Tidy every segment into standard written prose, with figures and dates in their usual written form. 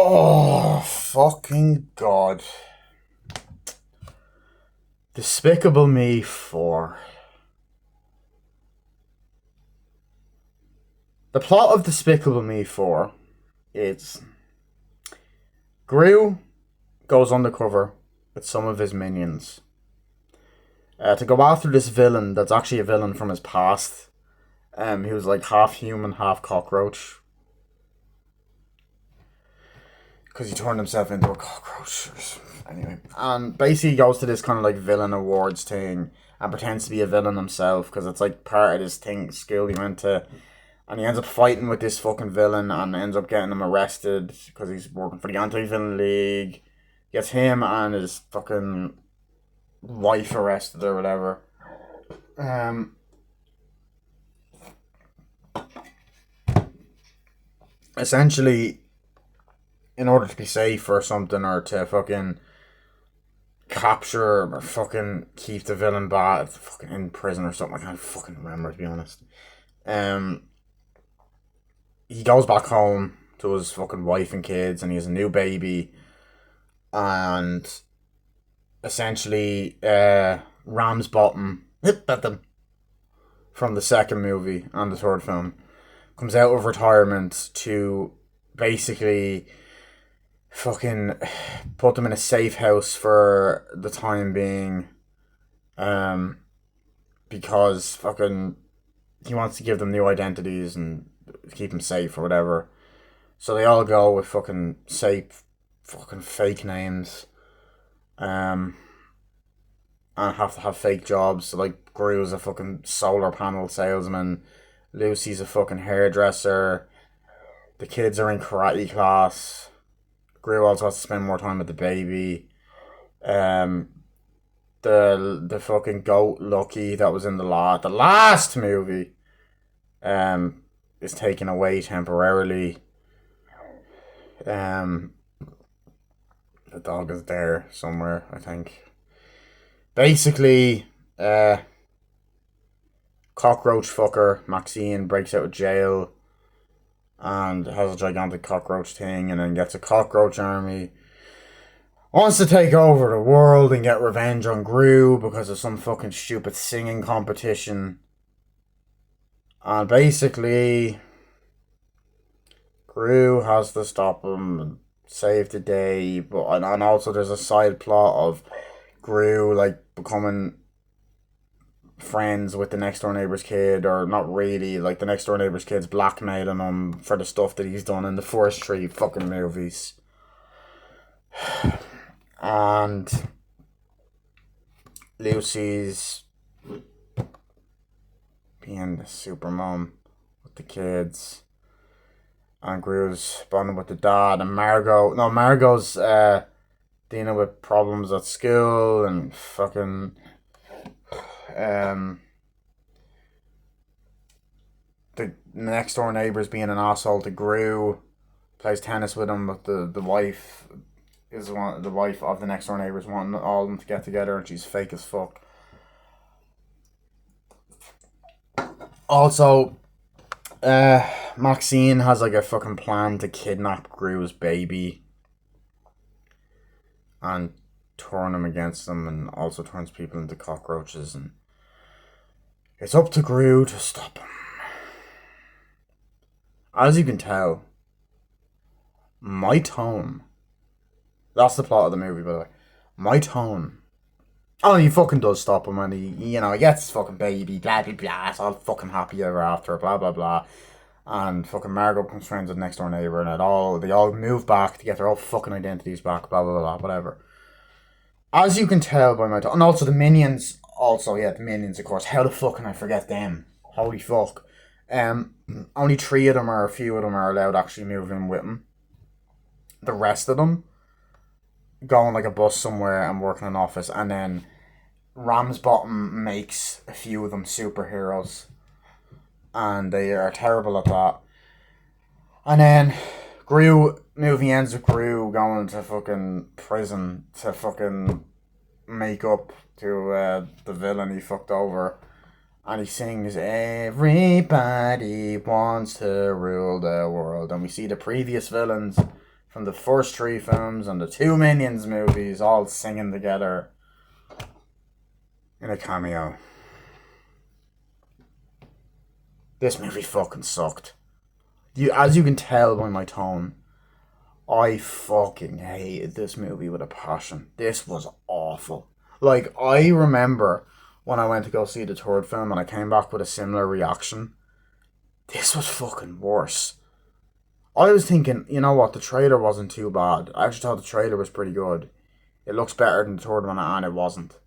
Oh, fucking God. Despicable Me 4. The plot of Despicable Me 4 is Gru goes undercover with some of his minions to go after this villain that's actually a villain from his past. He was like half human, half cockroach. Because he turned himself into a cockroach. Anyway. And basically he goes to this kind of like villain awards thing and pretends to be a villain himself because it's like part of this thing, school he went to. And he ends up fighting with this fucking villain and ends up getting him arrested because he's working for the Anti-Villain League. Gets him and his fucking wife arrested or whatever. Essentially, in order to be safe or something, or to fucking capture or fucking keep the villain back fucking in prison or something, I can't fucking remember, to be honest. He goes back home to his fucking wife and kids, and he has a new baby, and essentially Ramsbottom from the second movie and the third film comes out of retirement to basically fucking put them in a safe house for the time being, because fucking he wants to give them new identities and keep them safe or whatever. So they all go with fucking safe, fucking fake names, and have to have fake jobs. So like Gru's a fucking solar panel salesman, Lucy's a fucking hairdresser, the kids are in karate class. Gru also has to spend more time with the baby. The fucking goat Lucky that was in the last movie is taken away temporarily. The dog is there somewhere, I think. Basically, cockroach fucker Maxine breaks out of jail and has a gigantic cockroach thing, and then gets a cockroach army. Wants to take over the world and get revenge on Gru because of some fucking stupid singing competition. And basically, Gru has to stop him and save the day. And also there's a side plot of Gru like becoming friends with the next door neighbor's kid, or not really, like the next door neighbor's kid's blackmailing him for the stuff that he's done in the first three fucking movies. And Lucy's being the super mom with the kids, and Gru's bonding with the dad, and Margot's dealing with problems at school and fucking the next door neighbor's being an asshole to Gru, plays tennis with him, but the wife is the wife of the next door neighbors wanting all of them to get together, and she's fake as fuck. Also, Maxine has like a fucking plan to kidnap Gru's baby and turn him against them, and also turns people into cockroaches, and it's up to Gru to stop him. As you can tell, my tone, that's the plot of the movie, by the way, my tone, oh, he fucking does stop him, and he gets his fucking baby, blah blah blah, it's all fucking happy ever after, blah blah blah. And fucking Margot becomes friends with the next door neighbor, and they all move back to get their old fucking identities back, blah blah blah, whatever. As you can tell by my tone, and also the minions, of course, how the fuck can I forget them? Holy fuck. Only 3 of them, or a few of them, are allowed to actually move in with him. The rest of them go on like a bus somewhere and work in an office, and then Ramsbottom makes a few of them superheroes, and they are terrible at that. And then movie ends with Gru going to fucking prison to fucking make up to the villain he fucked over. And he sings, "Everybody wants to rule the world." And we see the previous villains from the first three films and the two Minions movies all singing together in a cameo. This movie fucking sucked. As you can tell by my tone, I fucking hated this movie with a passion. This was awful. Like, I remember when I went to go see the third film and I came back with a similar reaction. This was fucking worse. I was thinking, you know what, the trailer wasn't too bad. I actually thought the trailer was pretty good. It looks better than the third one, and it wasn't.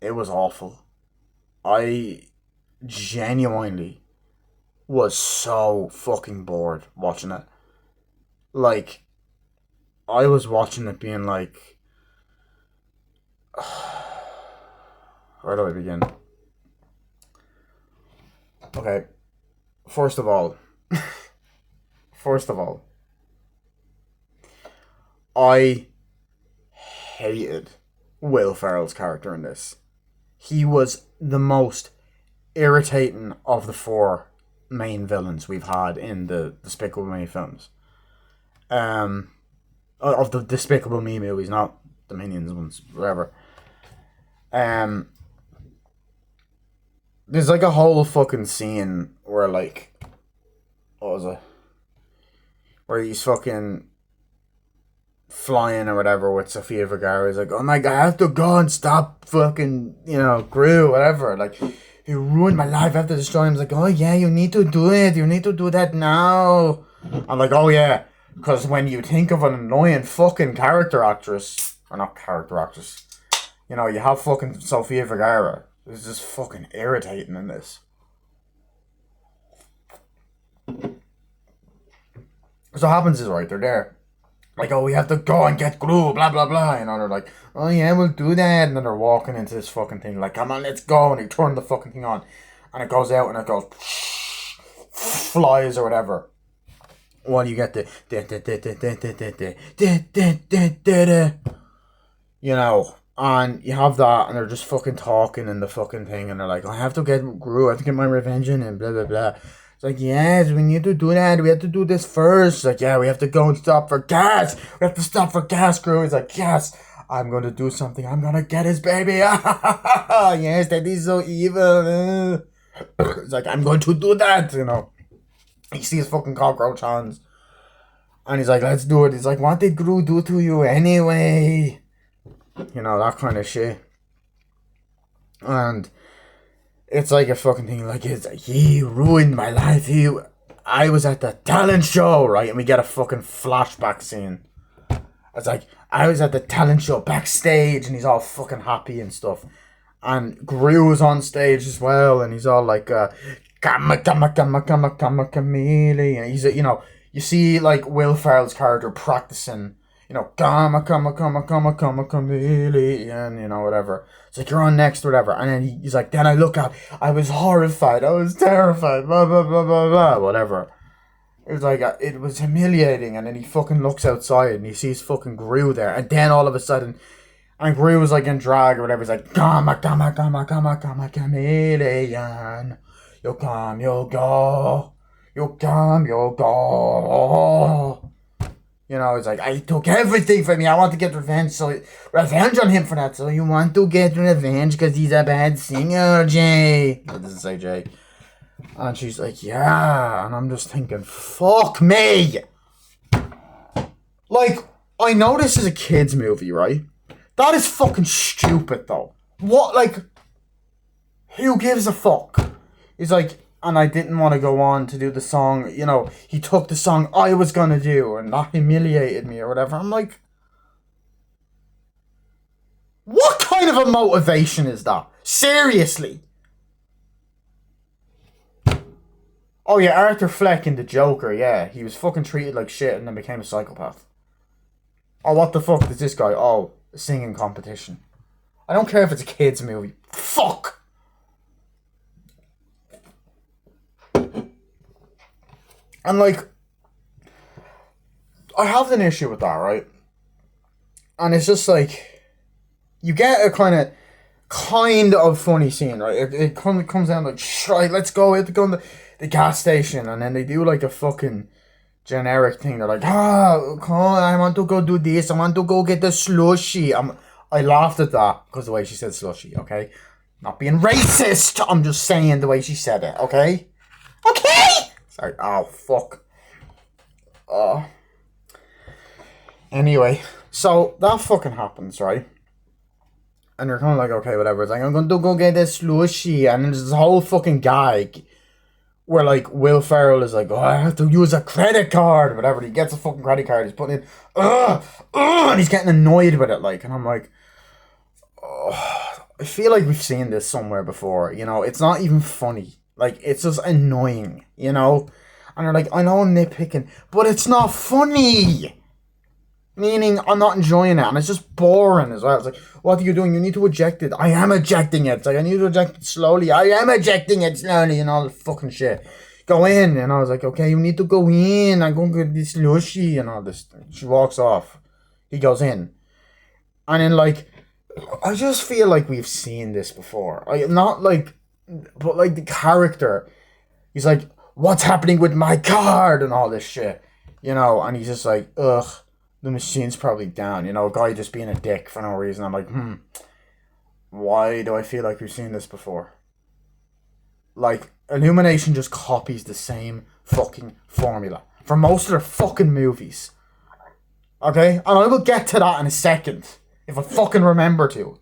It was awful. I genuinely was so fucking bored watching it. Like, I was watching it being like, where do I begin? Okay, first of all, I hated Will Ferrell's character in this. He was the most irritating of the four main villains we've had in the Despicable Me films. Of the Despicable Me movies, not the Minions ones, whatever. There's like a whole fucking scene where like, what was it? Where he's fucking flying or whatever with Sofia Vergara. He's like, oh my god, I have to go and stop fucking, Gru, whatever. Like, you ruined my life, I have to destroy him. He's like, oh yeah, you need to do it. You need to do that now. I'm like, oh yeah. Because when you think of an annoying fucking character actress, or not character actress, you have fucking Sofia Vergara. It's just fucking irritating in this. So what happens is, right, they're there. Like, oh, we have to go and get Gru, blah, blah, blah. They're like, oh yeah, we'll do that. And then they're walking into this fucking thing, like, come on, let's go. And they turn the fucking thing on. And it goes out and it goes, flies or whatever. Well, you get the, and you have that, and they're just fucking talking in the fucking thing, and they're like, I have to get Gru, I have to get my revenge in, and blah, blah, blah. It's like, yes, we need to do that, we have to do this first. It's like, yeah, we have to go and stop for gas. We have to stop for gas, Gru. He's like, yes, I'm going to do something. I'm going to get his baby. Yes, that is so evil. It's like, I'm going to do that, He sees fucking cockroach hands. And he's like, let's do it. He's like, what did Gru do to you anyway? That kind of shit. And it's like a fucking thing, like, it's like, he ruined my life. I was at the talent show, right? And we get a fucking flashback scene. It's like, I was at the talent show backstage, and he's all fucking happy and stuff. And Gru was on stage as well, and he's all like, gamma, chameleon. And he's, you see, like, Will Ferrell's character practicing, gamma, chameleon, whatever. It's like, you're on next, whatever. And then he's like, then I look out, I was horrified, I was terrified, blah, blah, blah, blah, blah, whatever. It was like, it was humiliating. And then he fucking looks outside and he sees fucking Gru there. And then all of a sudden, and Gru was like in drag or whatever, he's like, gamma, chameleon. You come, you go. You come, you go. It's like, I took everything from me. I want to get revenge on him for that. So you want to get revenge because he's a bad singer, Jay. That doesn't say Jay. And she's like, yeah. And I'm just thinking, fuck me. Like, I know this is a kid's movie, right? That is fucking stupid, though. What, like, who gives a fuck? He's like, and I didn't want to go on to do the song, he took the song I was going to do, and that humiliated me or whatever. I'm like, what kind of a motivation is that? Seriously. Oh yeah, Arthur Fleck in The Joker, yeah. He was fucking treated like shit and then became a psychopath. Oh, what the fuck is this guy? Oh, a singing competition. I don't care if it's a kid's movie. Fuck! And like, I have an issue with that, right? And it's just like, you get a kind of funny scene, right? It comes down like, right, let's go. We have to go to the gas station, and then they do like a fucking generic thing. They're like, come on, I want to go do this. I want to go get the slushy. I laughed at that because the way she said slushy, okay? Not being racist. I'm just saying the way she said it, okay? Okay! Sorry. Oh, fuck. Anyway, so that fucking happens, right? And you're kind of like, okay, whatever. It's like, I'm going to go get this slushy. And there's this whole fucking gag where, like, Will Ferrell is like, oh, I have to use a credit card or whatever. He gets a fucking credit card. He's putting in, and he's getting annoyed with it, like. And I'm like, I feel like we've seen this somewhere before, you know? It's not even funny. Like, it's just annoying, you know? And they're like, I know I'm nitpicking, but it's not funny! Meaning, I'm not enjoying it, and it's just boring as well. It's like, what are you doing? You need to eject it. I am ejecting it. It's like, I need to eject it slowly. I am ejecting it slowly, and all this fucking shit. Go in. And I was like, okay, you need to go in. I'm going to get this slushy and all this. She walks off. He goes in. And then, like, I just feel like we've seen this before. Not like, but like the character. He's like, what's happening with my card and all this shit. You know, and he's just like, ugh. The machine's probably down, you know, a guy just being a dick for no reason. I'm like, why do I feel like we've seen this before? Like, Illumination just copies the same fucking formula for most of their fucking movies. Okay? And I will get to that in a second, if I fucking remember to.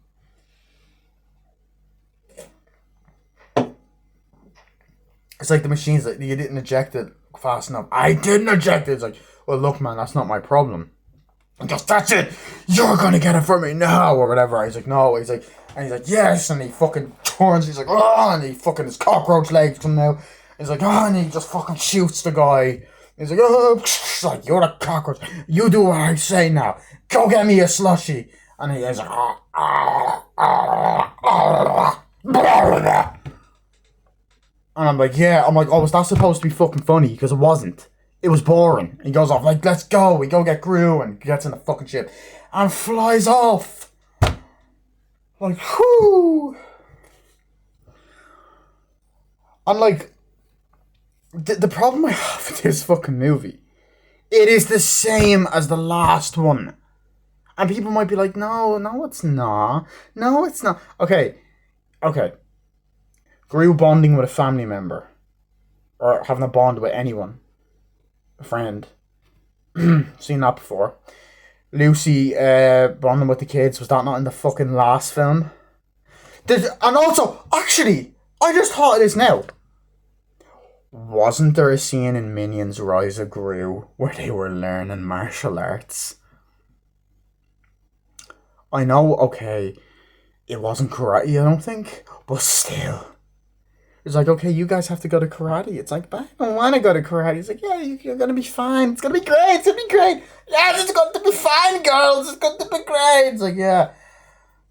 It's like the machines that you didn't eject it fast enough. I didn't eject it. It's like, well, look, man, that's not my problem. And just, that's it, you're gonna get it for me now, or whatever. He's like, no, he's like, yes, and he fucking turns, he's like, oh, and he fucking, his cockroach legs come out. He's like, oh, and he just fucking shoots the guy. He's like, oh, like, you're a cockroach, you do what I say now, go get me a slushy. And he's like, and I'm like, yeah, I'm like, oh, was that supposed to be fucking funny? Because it wasn't. It was boring. He goes off, like, let's go. We go get Gru, and gets in the fucking ship. And flies off. Like, whoo. And, like, the problem I have with this fucking movie, it is the same as the last one. And people might be like, no, it's not. No, it's not. Okay. Gru bonding with a family member. Or having a bond with anyone. A friend. Seen that before. Lucy bonding with the kids. Was that not in the fucking last film? And also, actually, I just thought of this now. Wasn't there a scene in Minions Rise of Gru where they were learning martial arts? I know, okay, it wasn't karate, I don't think, but still. It's like, okay, you guys have to go to karate. It's like, but I don't want to go to karate. It's like, yeah, you're going to be fine. It's going to be great. It's going to be great. Yes, it's going to be fine, girls. It's going to be great. It's like, yeah.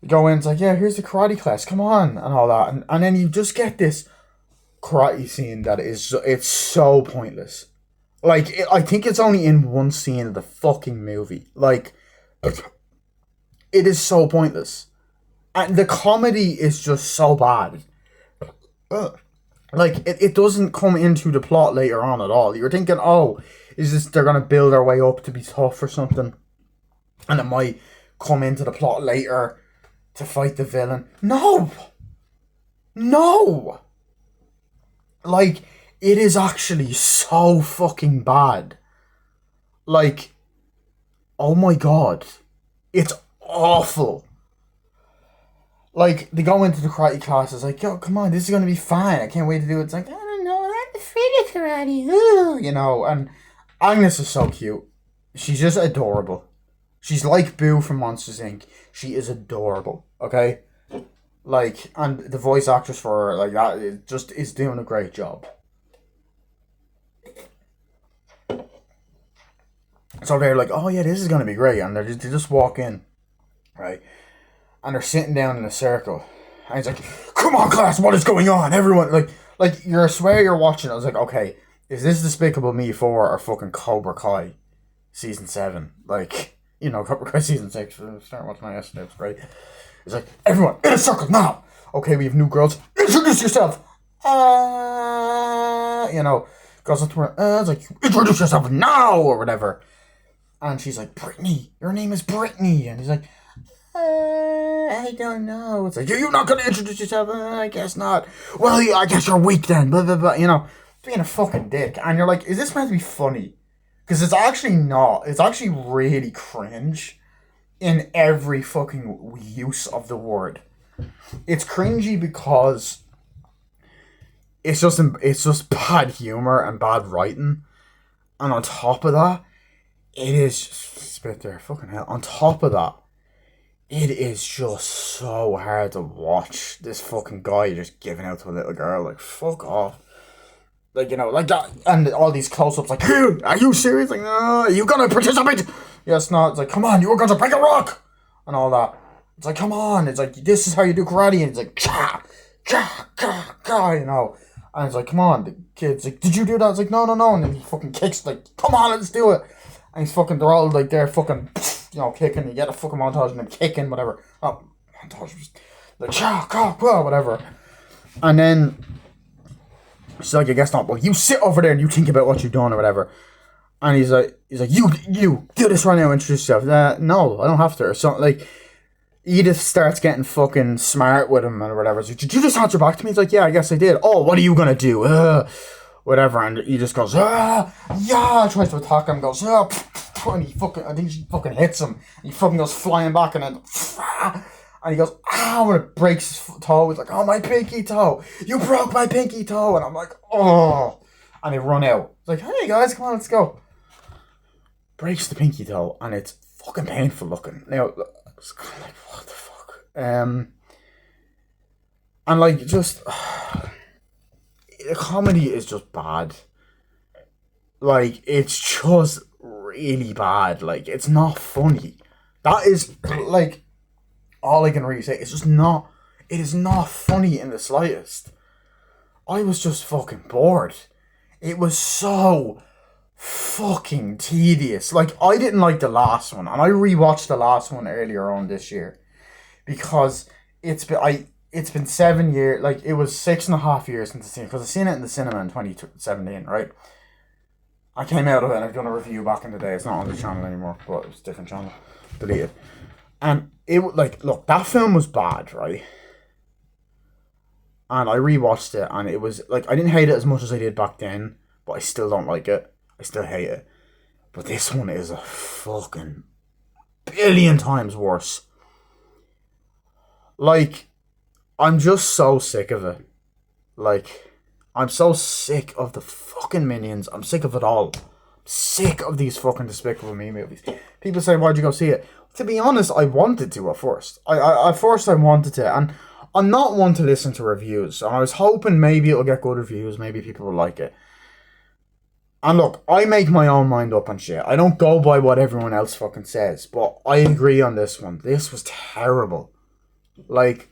You go in, it's like, yeah, here's the karate class. Come on. And all that. And then you just get this karate scene that it's so pointless. Like, I think it's only in one scene of the fucking movie. Like, it is so pointless. And the comedy is just so bad. Like, it doesn't come into the plot later on at all. You're thinking, oh, is this, they're going to build their way up to be tough or something? And it might come into the plot later to fight the villain. No! Like, it is actually so fucking bad. Like, oh my god. It's awful. Like, they go into the karate class, it's like, yo, come on, this is going to be fine. I can't wait to do it. It's like, I don't know, I'm afraid of karate. Ooh, you know, and Agnes is so cute. She's just adorable. She's like Boo from Monsters, Inc. She is adorable, okay? Like, and the voice actress for her, like, that is doing a great job. So they're like, oh yeah, this is going to be great. And they just walk in, right? And they're sitting down in a circle. And he's like, come on, class, what is going on? Everyone, like I swear you're watching. I was like, okay, is this Despicable Me 4 or fucking Cobra Kai Season 7? Like, you know, Cobra Kai Season 6. I started watching that yesterday, it was great. It's like, everyone, in a circle, now! Okay, we have new girls. Introduce yourself! You know, Goes up to her, it's like, introduce yourself now, or whatever. And she's like, Brittany, your name is Brittany. And he's like, I don't know. It's like, you're not going to introduce yourself? I guess not. Well, I guess you're weak then. Blah, blah, blah. You know, being a fucking dick. And you're like, is this meant to be funny? Because it's actually not. It's actually really cringe in every fucking use of the word. It's cringy because it's just bad humor and bad writing. And on top of that, it is just spit there, fucking hell. On top of that, it is just so hard to watch this fucking guy just giving out to a little girl. Like, fuck off. Like, you know, like that. And all these close-ups, like, hey, are you serious? Like, no, are you gonna participate? Yes, no. It's like, come on, you were gonna break a rock! And all that. It's like, come on. It's like, this is how you do karate. And it's like, cha, cha, cha, cha, you know. And it's like, come on. The kid's like, did you do that? It's like, no, no, no. And then he fucking kicks, like, come on, let's do it. And he's fucking, they're all like, they're fucking, you know, kicking. You get a fucking montage and then kicking, whatever. Oh, montage was like, cha, cha, cha, whatever. And then she's like, I guess not. Well, you sit over there and you think about what you've done or whatever. And he's like, you do this right now. Introduce yourself. No, I don't have to. Or something like. Edith starts getting fucking smart with him and whatever. So, did you just answer back to me? He's like, yeah, I guess I did. Oh, what are you gonna do? Whatever. And he just goes, yeah. Tries to attack him. Goes, and I think she fucking hits him. He fucking goes flying back and then, and he goes, ow, and it breaks his toe. He's like, oh, my pinky toe. You broke my pinky toe. And I'm like, oh. And they run out. It's like, hey guys, come on, let's go. Breaks the pinky toe, and it's fucking painful looking. Now, it's kind of like, what the fuck? And like, just the comedy is just bad. Like, it's just really bad. Like, it's not funny. That is like all I can really say. It's just not. It is not funny in the slightest. I was just fucking bored. It was so fucking tedious. Like, I didn't like the last one, and I rewatched the last one earlier on this year because it's been 7 years. Like, it was 6.5 years since I've seen it, because I seen it in the cinema in 2017, right? I came out of it and I've done a review back in the day. It's not on the channel anymore, but it's a different channel. Deleted. And it, like, look, that film was bad, right? And I rewatched it, and it was like, I didn't hate it as much as I did back then, but I still don't like it. I still hate it. But this one is a fucking billion times worse. Like, I'm just so sick of it. Like, I'm so sick of the fucking Minions. I'm sick of it all. I'm sick of these fucking Despicable Me movies. People say, why'd you go see it? To be honest, I wanted to at first. At first I wanted to, and I'm not one to listen to reviews. And I was hoping maybe it'll get good reviews. Maybe people will like it. And look, I make my own mind up on shit. I don't go by what everyone else fucking says. But I agree on this one. This was terrible. Like,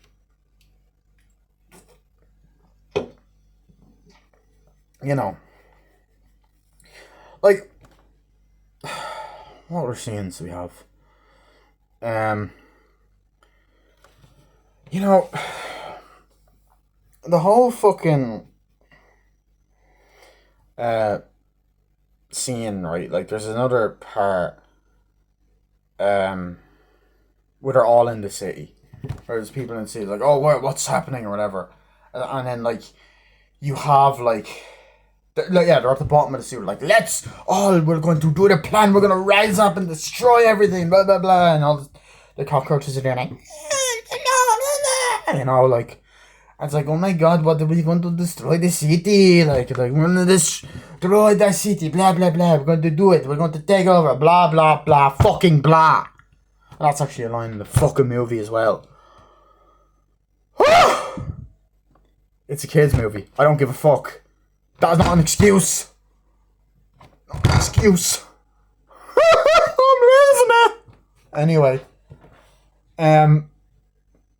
you know, like, what other scenes do we have? You know, the whole fucking scene, right? Like, there's another part where they're all in the city, where there's people in the city, like, oh, what's happening or whatever, and then like you have like they're at the bottom of the sewer, like, we're going to do the plan, we're going to rise up and destroy everything, blah blah blah, and all the cockroaches are there like, you know, like. It's like, oh my god, what are we going to destroy the city? Like we're going to destroy the city, blah, blah, blah. We're going to do it. We're going to take over, blah, blah, blah, fucking blah. And that's actually a line in the fucking movie as well. It's a kid's movie. I don't give a fuck. That is not an excuse. Not an excuse. I'm losing it. Anyway.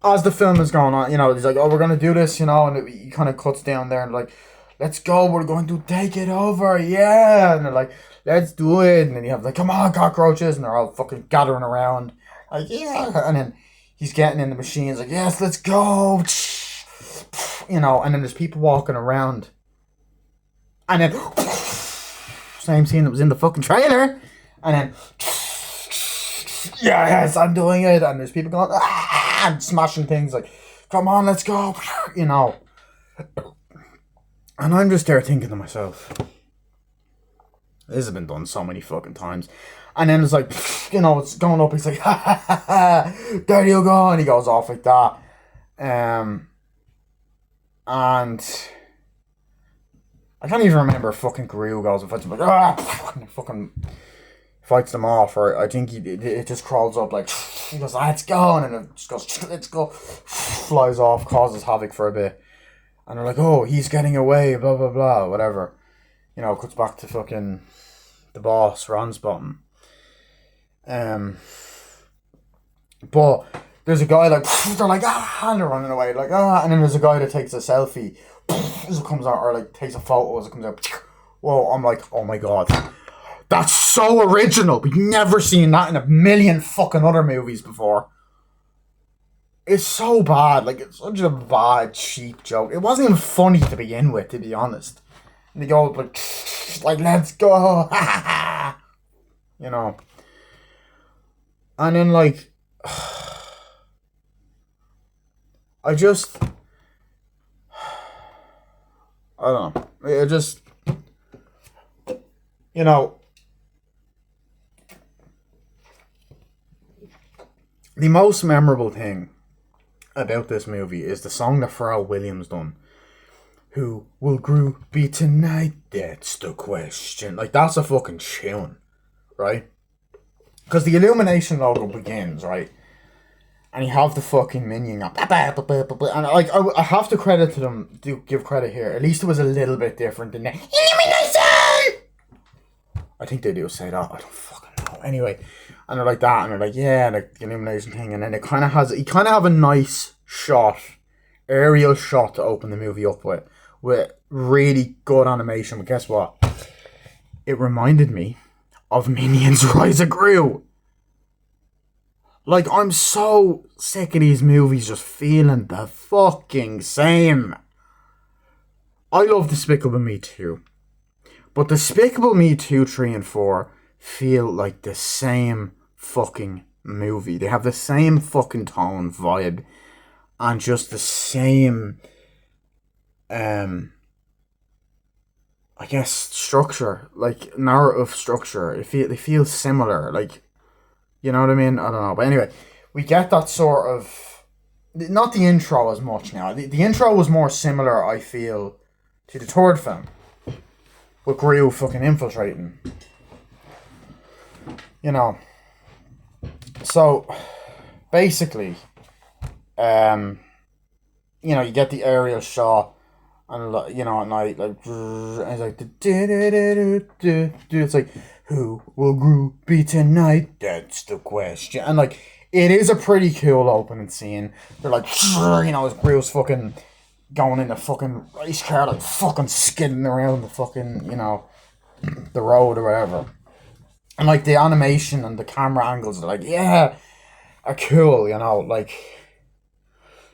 As the film is going on, you know, he's like, oh, we're going to do this, you know, and he kind of cuts down there and like, let's go, we're going to take it over, yeah, and they're like, let's do it, and then you have like, come on, cockroaches, and they're all fucking gathering around, like, yeah, and then he's getting in the machines, like, yes, let's go, you know, and then there's people walking around, and then same scene that was in the fucking trailer. And then, yes, I'm doing it. And there's people going, and smashing things like, come on, let's go. You know. And I'm just there thinking to myself, this has been done so many fucking times. And then it's like, you know, it's going up. He's like, ha ha ha ha, there you go. And he goes off like that. And I can't even remember if fucking Gru goes and fights him, like, and fucking fights them off. Or I think it just crawls up like, he goes, let's go. And then it just goes, let's go. Flies off, causes havoc for a bit. And they're like, oh, he's getting away, blah, blah, blah, whatever. You know, cuts back to fucking the boss, Ron's bottom. But there's a guy like, they're like, and they're running away, like, and then there's a guy that takes a selfie as it comes out, or like takes a photo as it comes out. Whoa, I'm like, oh my god, that's so original. We've never seen that in a million fucking other movies before. It's so bad, like, it's such a bad, cheap joke. It wasn't even funny to begin with, to be honest. And they go like let's go, you know. And then like, I don't know. It just, you know, the most memorable thing about this movie is the song that Pharrell Williams done. Who will Gru be tonight? That's the question. Like, that's a fucking tune, right? Because the Illumination logo begins, right? And you have the fucking minion up. And like, I have to credit to them, do give credit here. At least it was a little bit different than the Illumination! I think they do say that. I don't fucking know. Anyway, and they're like that, and they're like, yeah, like the Illumination thing. And then it kind of has, you kind of have a nice shot, aerial shot to open the movie up with really good animation. But guess what? It reminded me of Minions Rise of Gru. Like, I'm so sick of these movies just feeling the fucking same. I love Despicable Me 2. But Despicable Me 2, 3 and 4 feel like the same fucking movie. They have the same fucking tone, vibe, and just the same I guess structure, like narrative structure. They feel similar, like, you know what I mean? I don't know, but anyway, we get that sort of, not the intro as much now. The intro was more similar, I feel, to the third film, with Gru fucking infiltrating, you know. So basically, you know, you get the aerial shot. And, you know, at night, like, and it's like, it's like, who will Gru be tonight? That's the question. And, like, it is a pretty cool opening scene. They're like, you know, as Gru's fucking going in the fucking race car, like, fucking skidding around the fucking, you know, the road or whatever. And, like, the animation and the camera angles are like, yeah, are cool, you know, like,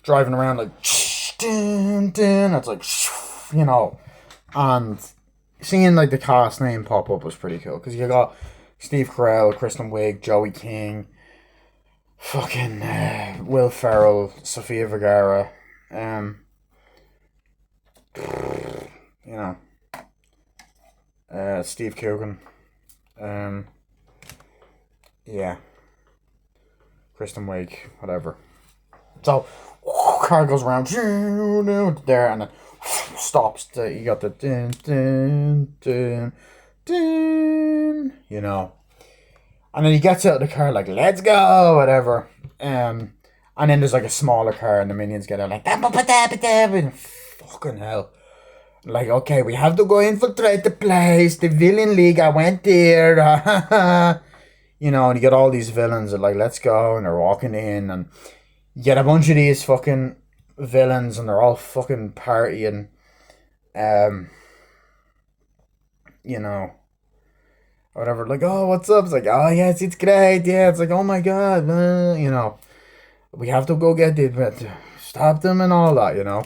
driving around, like, it's like, you know, and seeing like the cast name pop up was pretty cool, because you got Steve Carell, Kristen Wiig, Joey King, fucking Will Ferrell, Sofia Vergara, you know, Steve Coogan, yeah, Kristen Wiig, whatever. So car goes around there and then stops. You got the dun, dun, dun, dun, you know, and then he gets out of the car like, let's go, whatever. And then there's like a smaller car and the minions get out like, fucking hell, like, okay, we have to go infiltrate the place, the villain league, I went there. You know, and you get all these villains that like, let's go, and they're walking in, and you get a bunch of these fucking villains, and they're all fucking partying, you know, whatever, like, oh, what's up? It's like, oh, yes, it's great, yeah, it's like, oh my god, you know, we have to go get it, but stop them and all that, you know.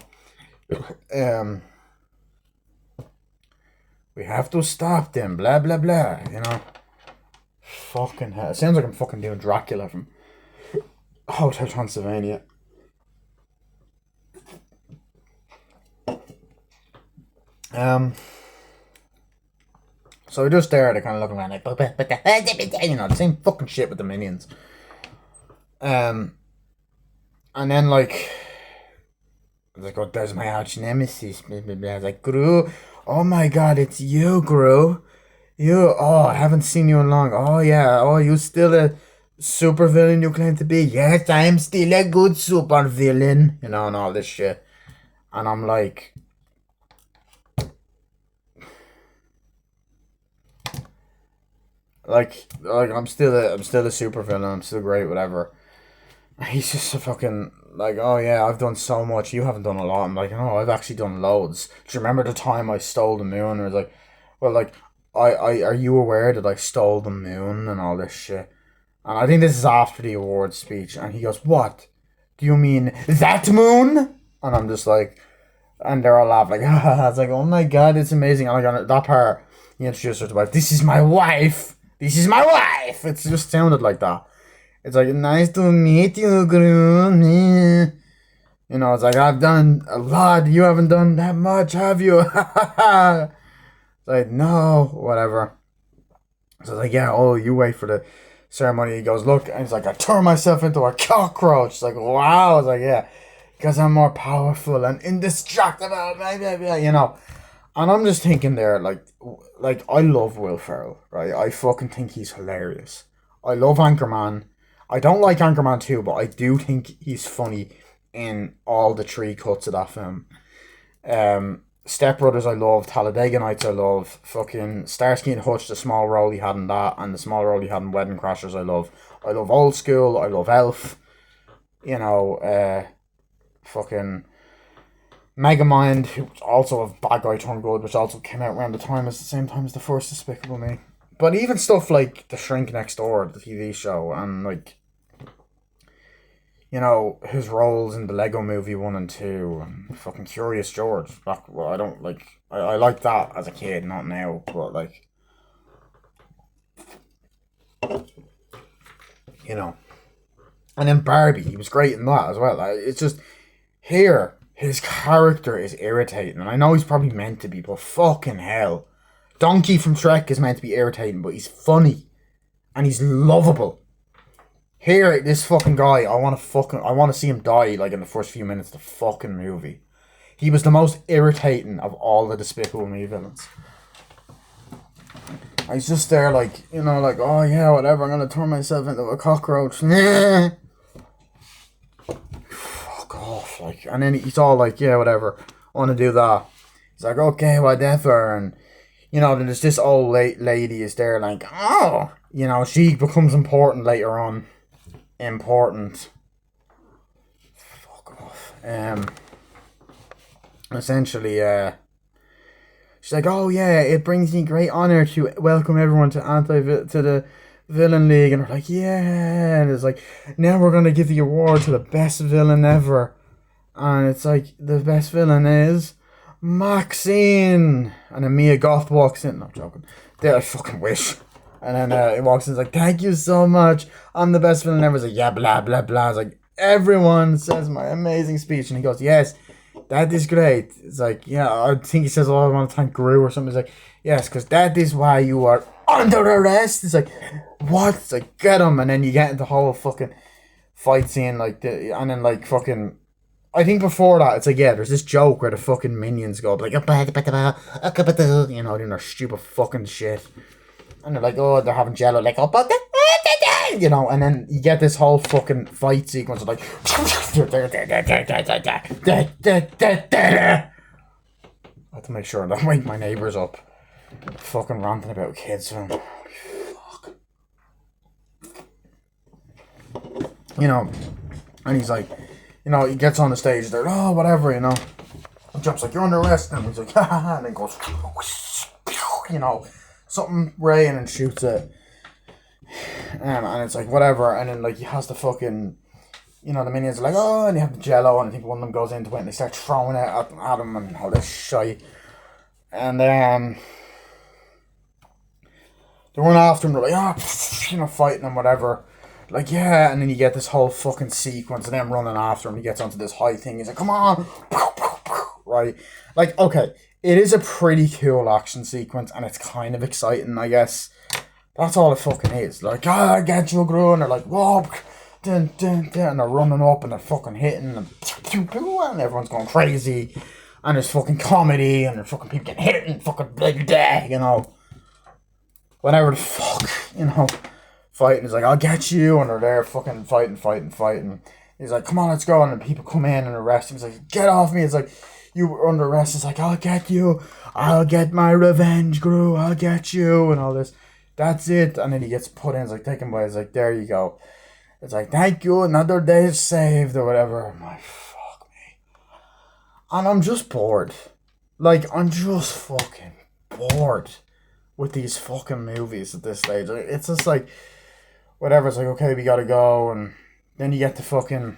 We have to stop them, blah, blah, blah, you know? Fucking hell. It sounds like I'm fucking doing Dracula from Hotel Transylvania. So we're just there, they're kind of looking around like, you know, the same fucking shit with the minions. And then like, oh, there's my arch nemesis, blah, blah, blah. I was like, Gru, oh my god, it's you, Gru. You, oh, I haven't seen you in long. Oh yeah, oh, you still a super villain you claim to be? Yes, I'm still a good super villain. You know, and all this shit. And I'm like I'm still a super villain. I'm still great, whatever. He's just a fucking like, oh yeah, I've done so much. You haven't done a lot. I'm like, oh, I've actually done loads. Do you remember the time I stole the moon? Or like, well, like, I are you aware that I stole the moon and all this shit? And I think this is after the awards speech. And he goes, what? Do you mean that moon? And I'm just like, and they're all laughing like, ah. It's like, oh my god, it's amazing. And like on that part, he introduced her to wife. This is my wife. This is my wife. It's just sounded like that. It's like, nice to meet you, Groom. You know, it's like, I've done a lot. You haven't done that much, have you? It's like, no, whatever. So it's like, yeah, oh, you wait for the ceremony. He goes, look, and he's like, I turn myself into a cockroach. It's like, wow. It's like, yeah, because I'm more powerful and indestructible, you know. And I'm just thinking there, like I love Will Ferrell, right? I fucking think he's hilarious. I love Anchorman. I don't like Anchorman 2, but I do think he's funny in all the three cuts of that film. Step Brothers I love, Talladega Nights I love, fucking Starsky and Hutch, the small role he had in that, and the small role he had in Wedding Crashers I love. I love Old School, I love Elf, you know, fucking Megamind, who's also a bad guy turned good, which also came out around the same time as the first Despicable Me. But even stuff like The Shrink Next Door, the TV show, and like, you know, his roles in the Lego Movie 1 and 2, and fucking Curious George. Well, I don't like, I liked that as a kid, not now, but like, you know. And then Barbie, he was great in that as well. It's just, here, his character is irritating, and I know he's probably meant to be, but fucking hell. Donkey from Shrek is meant to be irritating, but he's funny, and he's lovable. Here, this fucking guy, I want to see him die, like, in the first few minutes of the fucking movie. He was the most irritating of all the Despicable Me villains. He's just there, like, you know, like, oh yeah, whatever, I'm gonna turn myself into a cockroach. Fuck off, like, and then he's all like, yeah, whatever, I want to do that. He's like, okay, whatever, and, you know, then there's this old lady is there, like, oh, you know, she becomes important later on. Important. Fuck off. Essentially, she's like, oh yeah, it brings me great honor to welcome everyone to the Villain League, and we're like, yeah, and it's like, now we're gonna give the award to the best villain ever, and it's like, the best villain is Maxine, and then Mia Goth walks in. No, I'm joking. There, I fucking wish. And then it walks in, it's like, thank you so much. I'm the best villain ever. It's like, yeah, blah, blah, blah. It's like, everyone says my amazing speech. And he goes, yes, that is great. It's like, yeah, I think he says, oh, I want to thank Gru or something. It's like, yes, because that is why you are under arrest. It's like, what? It's like, get him. And then you get into the whole fucking fight scene, like, and then, like, fucking, I think before that, it's like, yeah, there's this joke where the fucking minions go, like, you know, doing their stupid fucking shit. And they're like, oh, they're having jello, like, oh, you know, and then you get this whole fucking fight sequence of like, I have to make sure I don't wake my neighbours up. Fucking ranting about kids film. Fuck. You know, and he's like, you know, he gets on the stage, they're, oh, whatever, you know. He jumps like, you're under arrest, and he's like, ha ha ha, and then goes, you know, something Ray and then shoots it, and it's like whatever, and then like he has the fucking, you know, the minions are like, oh, and they have the jello, and I think one of them goes into it and they start throwing it at him and all this shit, and They run after him, they're like, fighting him, whatever. Like, yeah, and then you get this whole fucking sequence of them running after him. He gets onto this high thing. He's like, come on. Right? Like, okay, it is a pretty cool action sequence, and it's kind of exciting, I guess. That's all it fucking is. Like, I get you, Gru, and they're like, whoa, dun, dun, dun, and they're running up, and they're fucking hitting, and everyone's going crazy. And there's fucking comedy, and there's fucking people getting hit, and fucking, whatever the fuck, fighting. He's like, I'll get you, and they're there fucking fighting. He's like, come on, let's go, and then people come in and arrest him. He's like, get off me. It's like, you were under arrest. It's like, I'll get you. I'll get my revenge, Gru. I'll get you, and all this. That's it. And then he gets put in. It's like, take him away. It's like, there you go. It's like, thank you, another day is saved, or whatever. I'm like, fuck me. And I'm just bored. Like, I'm just fucking bored with these fucking movies at this stage. It's just like, whatever. It's like, okay, we gotta go. And then you get the fucking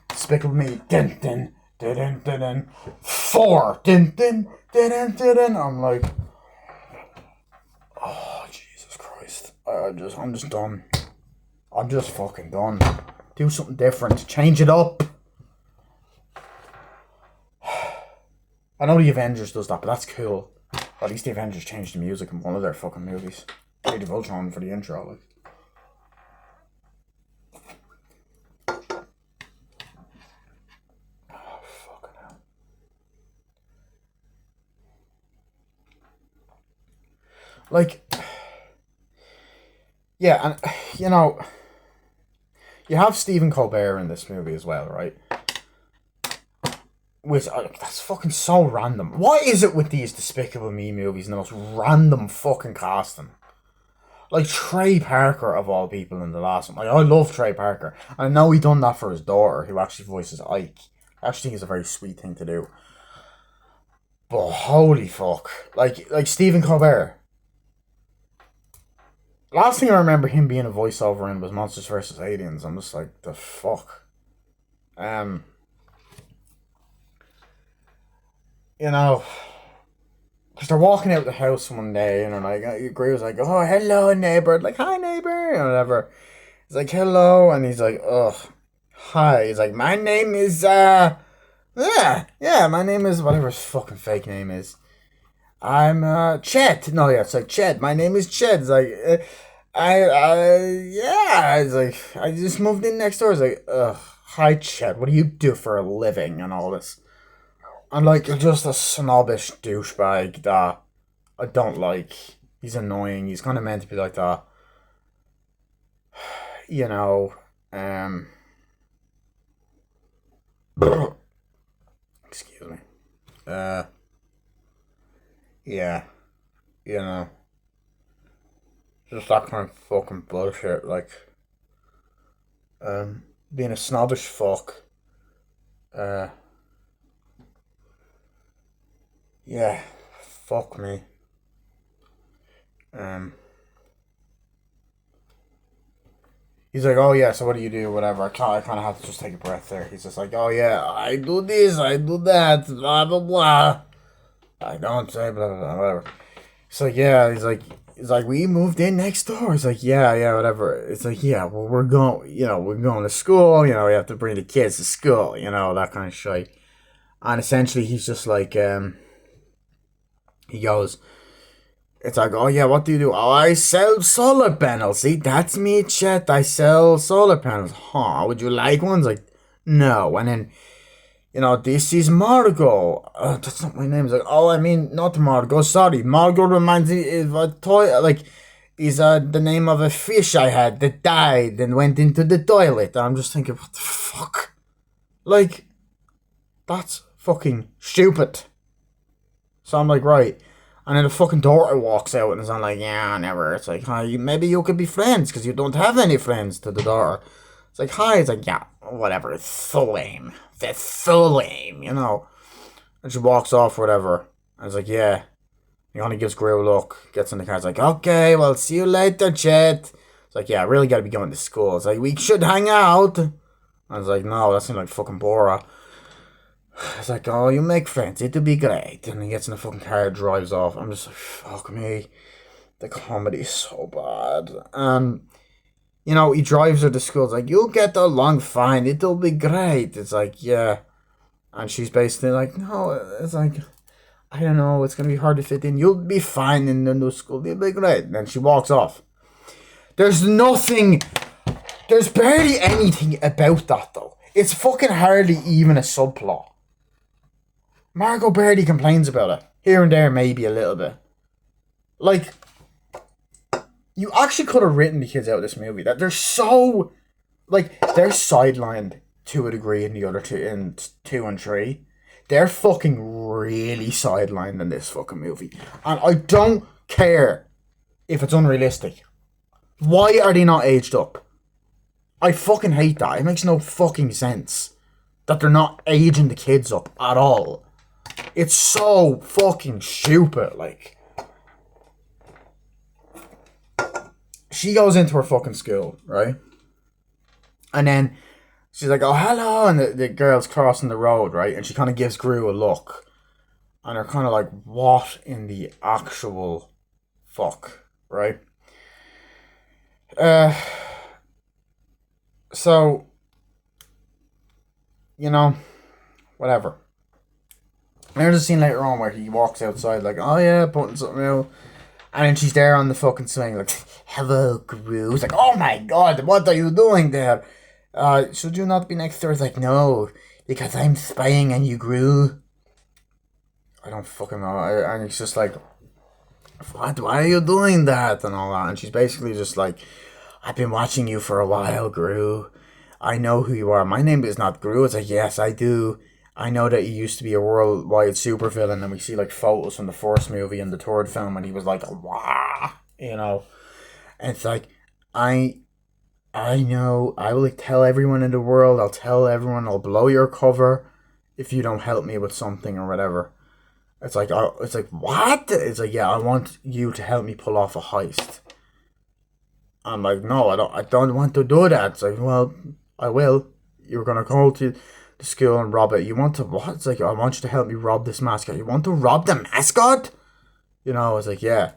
Despicable Me. Din, din, din, din, din, din. 4. Din, din, din, din, din, din. I'm like, oh, Jesus Christ. I'm just done. I'm just fucking done. Do something different. Change it up. I know the Avengers does that, but that's cool. At least the Avengers changed the music in one of their fucking movies. Age of Ultron for the intro, like. Oh, fucking hell. Like, yeah, and, you have Stephen Colbert in this movie as well, right? Which, that's fucking so random. What is it with these Despicable Me movies and the most random fucking casting? Like, Trey Parker, of all people, in the last one. Like, I love Trey Parker. I know he done that for his daughter, who actually voices Ike. I actually think it's a very sweet thing to do. But, holy fuck. Like Stephen Colbert. Last thing I remember him being a voiceover in was Monsters vs. Aliens. I'm just like, the fuck? Because they're walking out the house one day, and Gray was like, oh, hello, neighbor. Like, hi, neighbor, and whatever. He's like, hello, and he's like, ugh, hi. He's like, my name is, my name is, whatever his fucking fake name is. I'm, Chet. No, yeah, it's like, Chet. My name is Chet. It's like, it's like, I just moved in next door. It's like, ugh, hi, Chet. What do you do for a living and all this? And, like, you're just a snobbish douchebag that I don't like. He's annoying. He's kind of meant to be like that. Excuse me. Yeah. Just that kind of fucking bullshit. Like, being a snobbish fuck. Yeah, fuck me. He's like, oh yeah, so what do you do? Whatever. I kind of have to just take a breath there. He's just like, oh yeah, I do this, I do that, blah blah blah. I don't say blah blah blah, whatever. So yeah, he's like, we moved in next door. He's like, yeah, whatever. It's like, yeah, well, we're going to school. We have to bring the kids to school. That kind of shit. And essentially, he's just like, he goes, it's like, oh yeah, what do you do? Oh, I sell solar panels. See, that's me, Chet. I sell solar panels. Huh, would you like ones? Like, no. And then, this is Margot. That's not my name. It's like, oh, I mean, not Margot. Sorry. Margot reminds me of a toy, like, is the name of a fish I had that died and went into the toilet. And I'm just thinking, what the fuck? Like, that's fucking stupid. So I'm like, right. And then the fucking daughter walks out and I'm like, yeah, never. It's like, hi, maybe you could be friends because you don't have any friends, to the daughter. It's like, hi. It's like, yeah, whatever. It's so lame. That's so lame, And she walks off, whatever. And it's like, yeah. He only gives Gray a look. Gets in the car. It's like, okay, well, see you later, Chet. It's like, yeah, I really got to be going to school. It's like, we should hang out. And I was like, no, that seems like fucking Bora. It's like, oh, you make friends. It'll be great. And he gets in the fucking car, drives off. I'm just like, fuck me. The comedy is so bad. And, you know, he drives her to school. It's like, you'll get along fine. It'll be great. It's like, yeah. And she's basically like, no, it's like, I don't know, it's going to be hard to fit in. You'll be fine in the new school. You'll be great. And then she walks off. There's nothing, there's barely anything about that, though. It's fucking hardly even a subplot. Margot barely complains about it. Here and there, maybe a little bit. Like, you actually could have written the kids out of this movie. That they're so, like, they're sidelined to a degree in the other two, in 2 and 3. They're fucking really sidelined in this fucking movie. And I don't care if it's unrealistic. Why are they not aged up? I fucking hate that. It makes no fucking sense that they're not aging the kids up at all. It's so fucking stupid, like. She goes into her fucking school, right? And then she's like, oh, hello. And the girl's crossing the road, right? And she kind of gives Gru a look. And they're kind of like, what in the actual fuck, right? So, you know, whatever. There's a scene later on where he walks outside like, oh yeah, putting something out. And then she's there on the fucking swing like, hello, Gru. It's like, oh my god, what are you doing there? Should you not be next to her? It's like, no, because I'm spying on you, Gru. I don't fucking know. And it's just like, what? Why are you doing that? And all that. And she's basically just like, I've been watching you for a while, Gru. I know who you are. My name is not Gru. It's like, yes, I do. I know that he used to be a worldwide supervillain, and we see like photos from the first movie and the third film, and he was like, wah, you know. And it's like, I know. I will tell everyone in the world. I'll tell everyone. I'll blow your cover if you don't help me with something or whatever. It's like, what? It's like, yeah, I want you to help me pull off a heist. I'm like, no, I don't want to do that. It's like, well, I will. You're gonna go to the school and rob it. You want to what? It's like, I want you to help me rob this mascot. You want to rob the mascot? You know, it's like, yeah.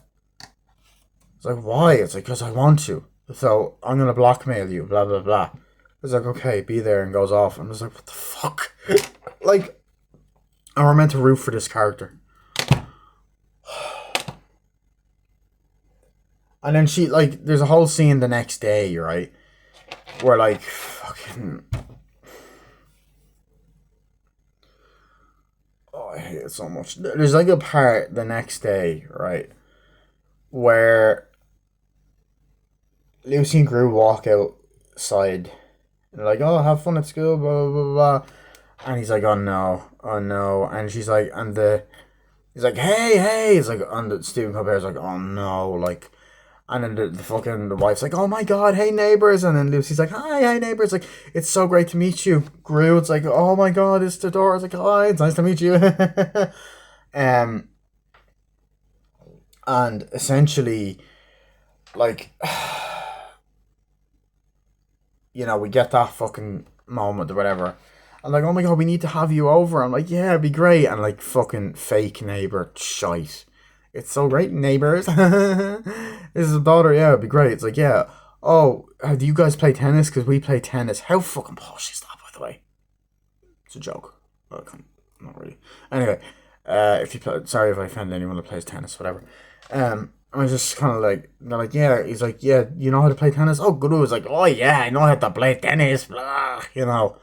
It's like, why? It's like, because I want to. So I'm gonna blackmail you, blah blah blah. It's like, okay, be there, and goes off. I'm just like, what the fuck? Like, and we're meant to root for this character. And then she, like, there's a whole scene the next day, right? Where, like, fucking... Oh, I hate it so much. There's, like, a part the next day, right? Where Lucy and Gru walk outside. And they're like, oh, have fun at school, blah, blah, blah, blah. And he's like, oh, no. Oh, no. And she's like, he's like, hey. He's like, and the Stephen Colbert's like, oh, no, like... And then the wife's like, oh my god, hey neighbors. And then Lucy's like, hi neighbors. Like, it's so great to meet you. Gru, it's like, oh my god, it's the door. It's like, hi, it's nice to meet you. And essentially, like, you know, we get that fucking moment or whatever. I'm like, oh my god, we need to have you over. I'm like, yeah, it'd be great. And like, fucking fake neighbor shite. It's so great, neighbors. This is a daughter, yeah, it'd be great. It's like, yeah. Oh, do you guys play tennis? Because we play tennis. How fucking posh is that, by the way? It's a joke. Well, not really. Anyway, if you play, sorry if I offend anyone that plays tennis, whatever. I was just kind of like, they're like, yeah. He's like, yeah, you know how to play tennis? Oh, good. It's like, oh yeah, I know how to play tennis, blah, you know.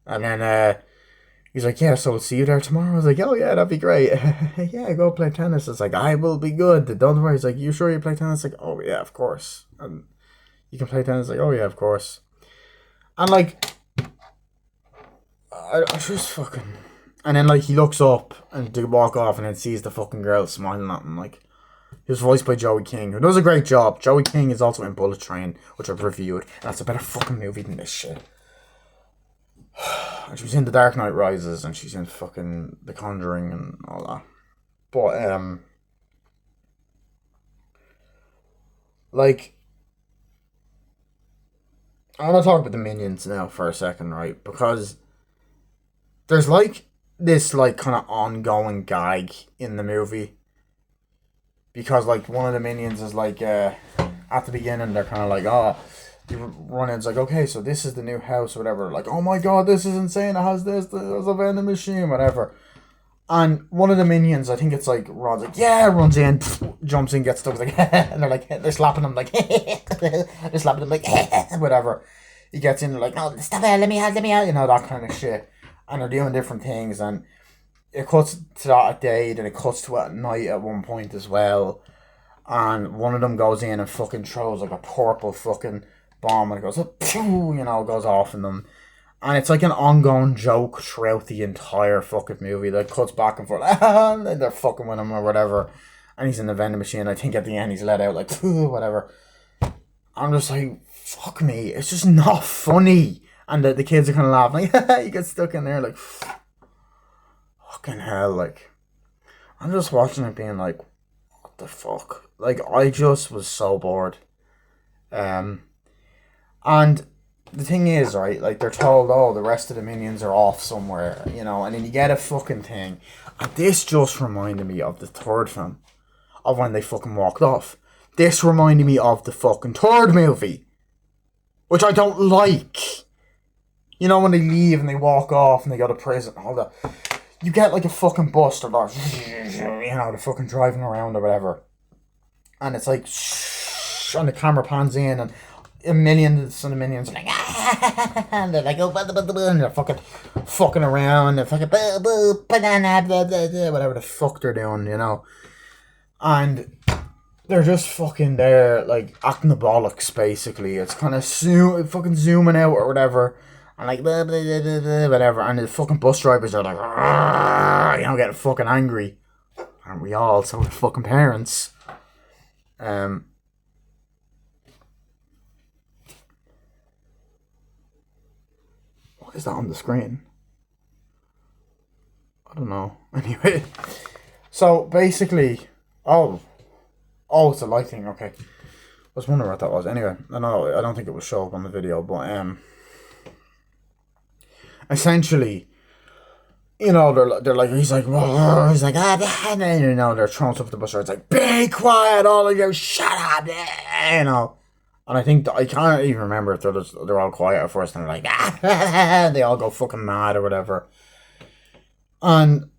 And then, he's like, yeah, so we'll see you there tomorrow. I was like, oh, yeah, that'd be great. Yeah, go play tennis. It's like, I will be good. Don't worry. He's like, you sure you play tennis? Like, oh, yeah, of course. And you can play tennis? Like, oh, yeah, of course. And, like, I just fucking... And then, like, he looks up and to walk off and then sees the fucking girl smiling at him. Like, he was voiced by Joey King, who does a great job. Joey King is also in Bullet Train, which I've reviewed. And that's a better fucking movie than this shit. And she was in The Dark Knight Rises, and she's in fucking The Conjuring and all that. But, like, I want to talk about the Minions now for a second, right? Because there's, like, this, like, kind of ongoing gag in the movie. because like one of the minions is like at the beginning they're kind of like, oh, you run in, it's like, okay, so this is the new house or whatever. Like, oh my god, this is insane. It has this. There's a vending machine, whatever. And one of the minions, I think it's like Rod's like, yeah, runs in, jumps in, gets stuck, like, and they're slapping him like, they're slapping him like, whatever. He gets in, they're like, no, stop it, let me out, you know, that kind of shit. And they're doing different things, and it cuts to that at day, then it cuts to it at night at one point as well. And one of them goes in and fucking throws like a purple fucking bomb, and it goes, you know, goes off in them. And it's like an ongoing joke throughout the entire fucking movie that cuts back and forth. And they're fucking with him or whatever. And he's in the vending machine. I think at the end he's let out like, whatever. I'm just like, fuck me. It's just not funny. And the kids are kind of laughing. Like, you get stuck in there like, fucking hell. Like, I'm just watching it being like, what the fuck? Like, I just was so bored. And the thing is, right, like, they're told, oh, the rest of the minions are off somewhere, you know, and then you get a fucking thing. And this just reminded me of the third film, of when they fucking walked off. This reminded me of the fucking third movie, which I don't like. You know, when they leave and they walk off and they go to prison, all that. You get, like, a fucking bus, or like, you know, they're fucking driving around or whatever. And it's like, and the camera pans in, and a million of the minions are like, and they're like, oh, and they're fucking around, they're fucking banana, whatever the fuck they're doing, you know. And they're just fucking there, like, acting the bollocks, basically. It's kind of fucking zooming out or whatever, and like, whatever, and the fucking bus drivers are like, you know, getting fucking angry. Aren't we all? So the fucking parents. What is that on the screen? I don't know. Anyway, so basically, oh, it's a light thing. Okay, I was wondering what that was. Anyway, I don't think it will show up on the video, but essentially, you know, they're like, he's like, you know, they're throwing stuff at the bus. It's like, be quiet, all of you, shut up, you know. And I think, I can't even remember if they're all quiet at first, and they're like, they all go fucking mad or whatever. And,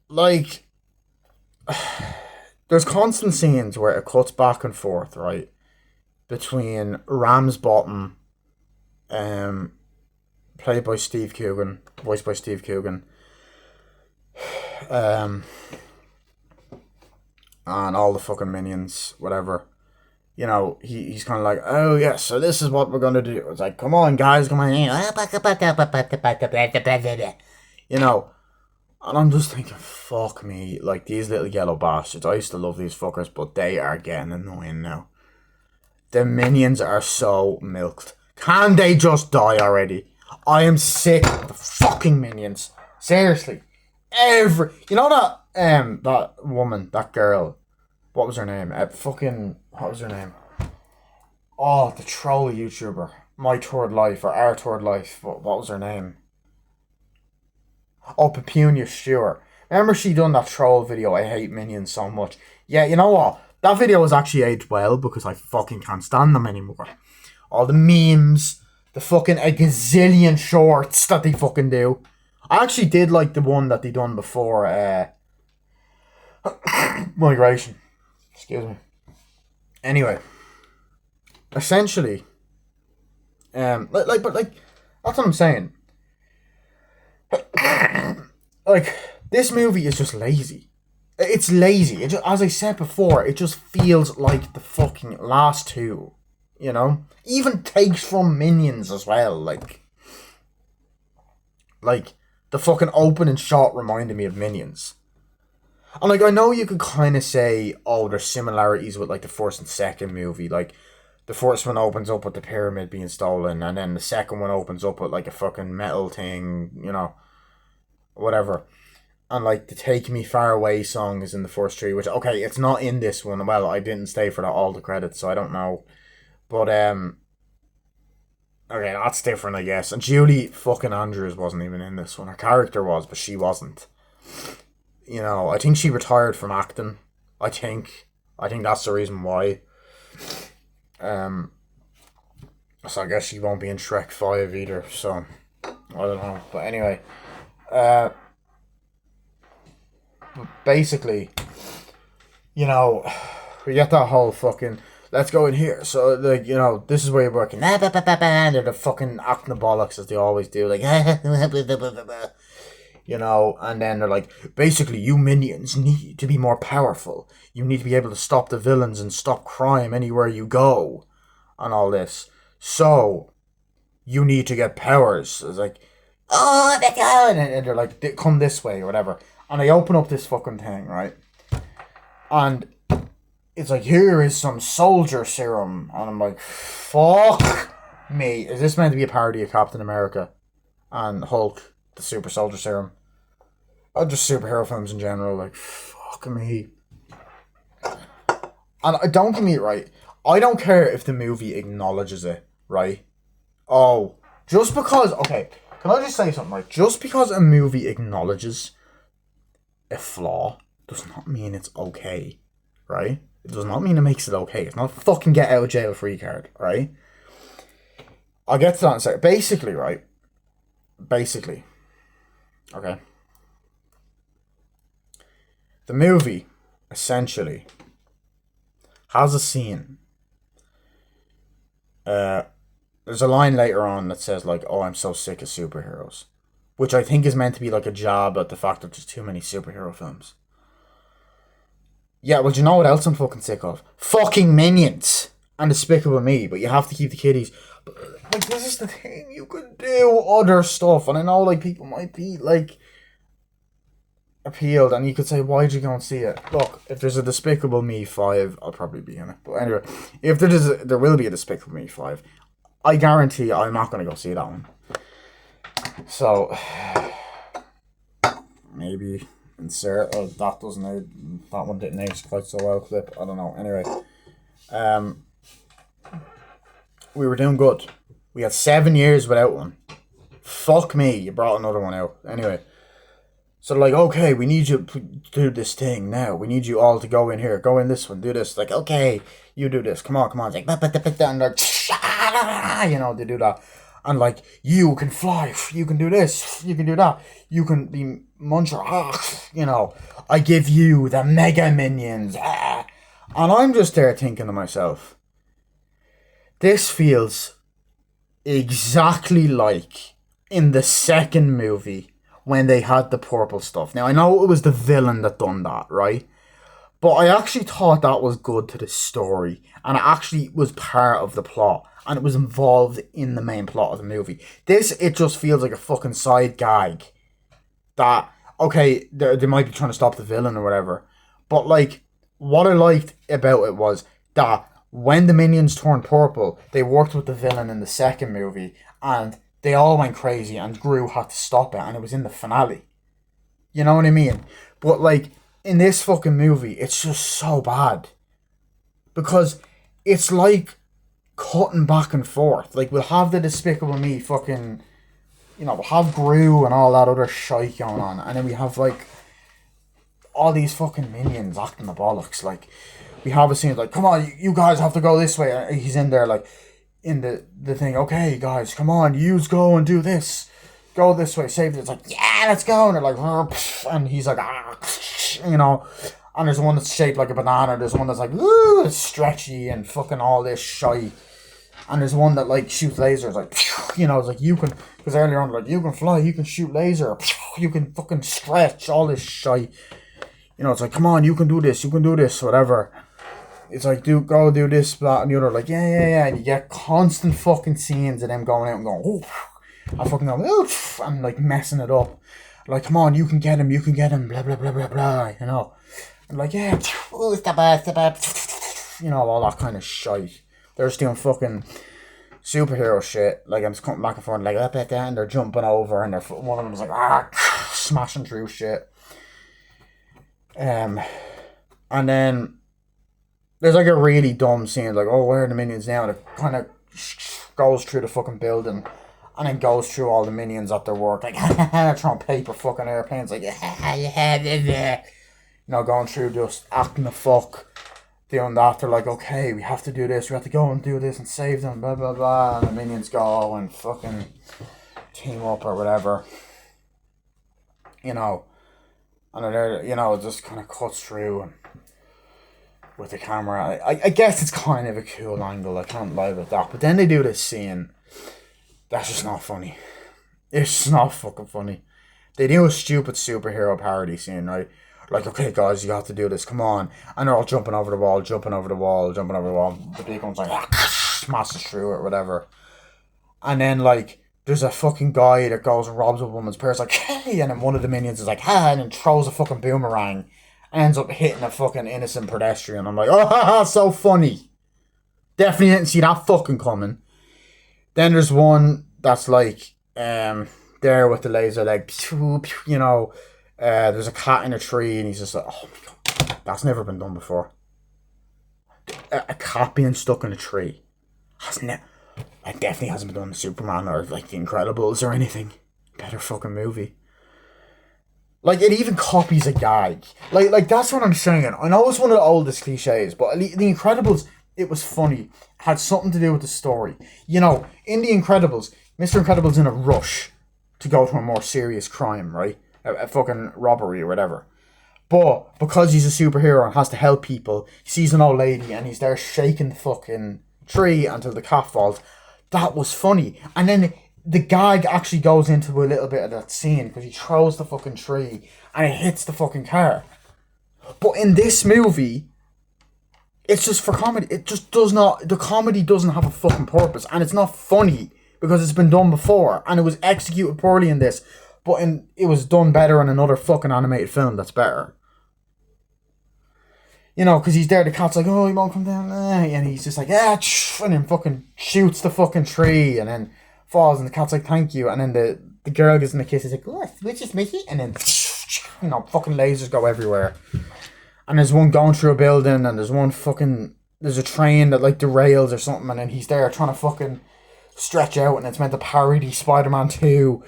like, there's constant scenes where it cuts back and forth, right, between Ramsbottom, played by Steve Coogan, voiced by Steve Coogan, and all the fucking minions, whatever. You know, he's kind of like, oh, yeah, so this is what we're going to do. It's like, come on, guys, come on. You know, and I'm just thinking, fuck me. Like, these little yellow bastards. I used to love these fuckers, but they are getting annoying now. The minions are so milked. Can they just die already? I am sick of the fucking minions. Seriously. You know that woman, that girl. What was her name? What was her name? Oh, the troll YouTuber. My Third Life, or Our Third Life. What was her name? Oh, Petunia Stewart. Remember she done that troll video, I hate minions so much. Yeah, you know what? That video was actually aged well, because I fucking can't stand them anymore. All the memes, the fucking a gazillion shorts that they fucking do. I actually did like the one that they done before, Migration. Excuse me. Anyway, essentially, but that's what I'm saying. Like, this movie is just lazy. It's lazy. As I said before, it just feels like the fucking last two. You know, even takes from Minions as well. Like the fucking opening shot reminded me of Minions. And, like, I know you could kind of say, oh, there's similarities with, like, the first and second movie. Like, the first one opens up with the pyramid being stolen, and then the second one opens up with, like, a fucking metal thing, you know, whatever. And, like, the Take Me Far Away song is in the first three, which, okay, it's not in this one. Well, I didn't stay for all the credits, so I don't know. But, okay, that's different, I guess. And Julie fucking Andrews wasn't even in this one. Her character was, but she wasn't. You know, I think she retired from acting. I think. I think that's the reason why. Um, so I guess she won't be in Shrek 5 either, so I don't know. But anyway, uh, basically, we get that whole fucking, let's go in here. So, like, this is where you're working. They're the fucking acting the bollocks as they always do. Like, and then they're like, basically, you minions need to be more powerful. You need to be able to stop the villains and stop crime anywhere you go. And all this. So, you need to get powers. It's like, oh my god! And they're like, come this way or whatever. And I open up this fucking thing, right? And it's like, here is some soldier serum. And I'm like, fuck me. Is this meant to be a parody of Captain America and Hulk, the super soldier serum? Or just superhero films in general? Like, fuck me. And don't get me right. I don't care if the movie acknowledges it, right? Oh, just because... Okay, can I just say something, right? Just because a movie acknowledges a flaw does not mean it's okay, right? It does not mean it makes it okay. It's not a fucking get out of jail free card, right? I'll get to that in a second. Basically, right? Basically. Okay. The movie, essentially, has a scene. There's a line later on that says, like, oh, I'm so sick of superheroes. Which I think is meant to be like a jab at the fact that there's too many superhero films. Yeah, well, do you know what else I'm fucking sick of? Fucking Minions and Despicable Me, but you have to keep the kiddies. But, like, this is the thing, you could do other stuff, and I know, like, people might be, like, appealed, and you could say, why'd you go and see it? Look, if there's a Despicable Me 5, I'll probably be in it. But anyway, if there will be a Despicable Me 5, I guarantee I'm not going to go see that one. So, maybe insert, oh, that one didn't age quite so well clip, I don't know. Anyway, we were doing good. We had 7 years without one. Fuck me, you brought another one out. Anyway, so like, okay, we need you to do this thing now. We need you all to go in here, go in this one, do this. Like, okay, you do this. Come on. It's like, and they're, they do that. And like, you can fly, you can do this, you can do that, you can be Muncher, I give you the Mega Minions. And I'm just there thinking to myself, this feels exactly like in the second movie when they had the purple stuff. Now, I know it was the villain that done that, right? But I actually thought that was good to the story, and it actually was part of the plot, and it was involved in the main plot of the movie. It just feels like a fucking side gag that, okay, they might be trying to stop the villain or whatever, but like, what I liked about it was that when the minions turned purple, they worked with the villain in the second movie, and they all went crazy, and Gru had to stop it, and it was in the finale. You know what I mean? But like, in this fucking movie, it's just so bad. Because it's like cutting back and forth. Like, we'll have the Despicable Me fucking, we'll have Gru and all that other shite going on, and then we have like all these fucking minions acting the bollocks. Like, we have a scene like, come on, you guys have to go this way. And he's in there like, in the thing, okay guys, come on, yous go and do this. Go this way, save it. It's like, yeah, let's go. And they're like, and he's like, and there's one that's shaped like a banana. There's one that's like, ooh, it's stretchy and fucking all this shite. And there's one that like shoots lasers, like, it's like, you can, because earlier on, like, you can fly, you can shoot laser, you can fucking stretch, all this shite. It's like, come on, you can do this, whatever. It's like, go do this, that, and the other. Like, yeah. And you get constant fucking scenes of them going out and going, oh, I fucking go, oof, and like messing it up. Like, come on, you can get him, blah, blah, blah, blah, blah, And like, yeah, step up, all that kind of shite. They're just doing fucking superhero shit. Like, I'm just coming back and forth, like, up at that, and they're jumping over, and one of them is like, smashing through shit. And then there's like a really dumb scene, like, oh, where are the minions now? And it kind of goes through the fucking building, and then goes through all the minions at their work, like, throwing paper fucking airplanes, like, going through just acting the fuck. doing that. They're like, okay, we have to do this. We have to go and do this and save them. Blah blah blah. And the minions go and fucking team up or whatever. You know, and they're, it just kind of cuts through and with the camera. I guess it's kind of a cool angle. I can't lie about that. But then they do this scene that's just not funny. It's just not fucking funny. They do a stupid superhero parody scene, right? Like, okay, guys, you have to do this. Come on. And they're all jumping over the wall, jumping over the wall, jumping over the wall. The big one's like, smashes through it or whatever. And then, like, there's a fucking guy that goes and robs a woman's purse, like, hey, and then one of the minions is like, ha, and then throws a fucking boomerang, ends up hitting a fucking innocent pedestrian. I'm like, oh, so funny. Definitely didn't see that fucking coming. Then there's one that's like, there with the laser, like, there's a cat in a tree, and he's just like, oh my god, that's never been done before. A cat being stuck in a tree. It definitely hasn't been done in Superman or like The Incredibles or anything. Better fucking movie. Like, it even copies a gag. Like that's what I'm saying. I know it's one of the oldest cliches, but The Incredibles, it was funny. Had something to do with the story. In The Incredibles, Mr. Incredible's in a rush to go to a more serious crime, right? A fucking robbery or whatever. But because he's a superhero and has to help people, he sees an old lady and he's there shaking the fucking tree until the cat falls. That was funny. And then the gag actually goes into a little bit of that scene because he throws the fucking tree and it hits the fucking car. But in this movie, it's just for comedy. It just does not, the comedy doesn't have a fucking purpose, and it's not funny because it's been done before and it was executed poorly in this, but it was done better in another fucking animated film that's better. Because he's there, the cat's like, oh, he won't come down, and he's just like, and then fucking shoots the fucking tree, and then falls, and the cat's like, thank you, and then the girl gives him a kiss, he's like, oh, which is Mickey, and then, fucking lasers go everywhere, and there's one going through a building, and there's a train that, like, derails or something, and then he's there trying to fucking stretch out, and it's meant to parody Spider-Man 2,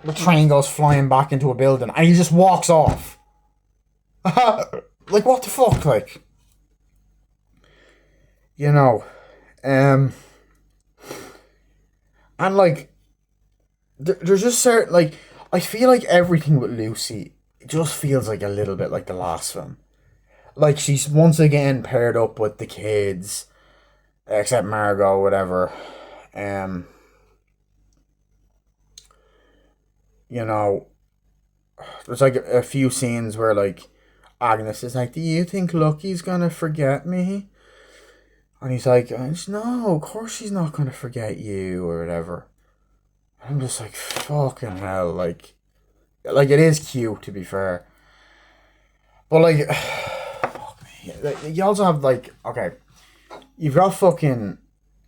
the train goes flying back into a building, and he just walks off. Like, what the fuck, like? And, like, there's just certain, like, I feel like everything with Lucy, it just feels like a little bit like the last film. Like, she's once again paired up with the kids, except Margot, whatever. There's, like, a few scenes where, like, Agnes is like, do you think Lucky's gonna forget me? And he's like, no, of course she's not gonna forget you, or whatever. I'm just like, fucking hell, like it is cute, to be fair. But, like, fuck me. You also have, like, okay, you've got fucking